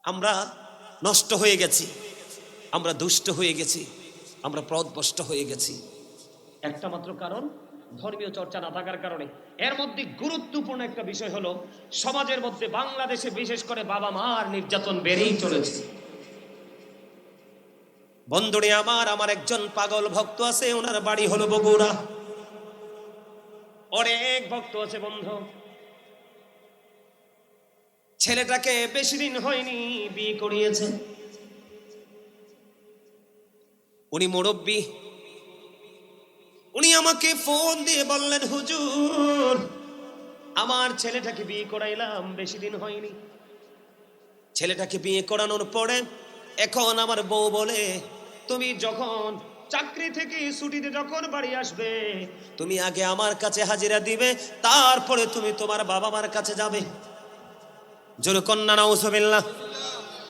আমরা নষ্ট হয়ে গেছি, আমরা দুষ্ট হয়ে গেছি, আমরা পথভ্রষ্ট হয়ে গেছি। একটা মাত্র কারণ, ধর্মীয় চর্চা না থাকার কারণে। এর মধ্যে গুরুত্বপূর্ণ একটা বিষয় হলো, সমাজের মধ্যে বাংলাদেশে বিশেষ করে বাবা মার নির্যাতন বেড়েই চলেছে। বন্ধুরে আমার একজন পাগল ভক্ত আছে, ওনার বাড়ি হলো বগুড়া। অনেক ভক্ত আছে বন্ধু। ছেলেটাকে বেশি দিন হয়নি বিয়ে করিয়েছে। উনি মুরব্বী। উনি আমাকে ফোন দিয়ে বললেন, হুজুর আমার ছেলেটাকে বিয়ে করাইলাম, বেশি দিন হয়নি। ছেলেটাকে বিয়ে করানোর পরে এখন আমার বউ বলে, তুমি যখন চাকরি থেকে ছুটিতে যখন বাড়ি আসবে, তুমি আগে আমার কাছে হাজিরা দিবে, তারপরে তুমি তোমার বাবা মার কাছে যাবে। জোরে কন্যা নাউজুবিল্লাহ।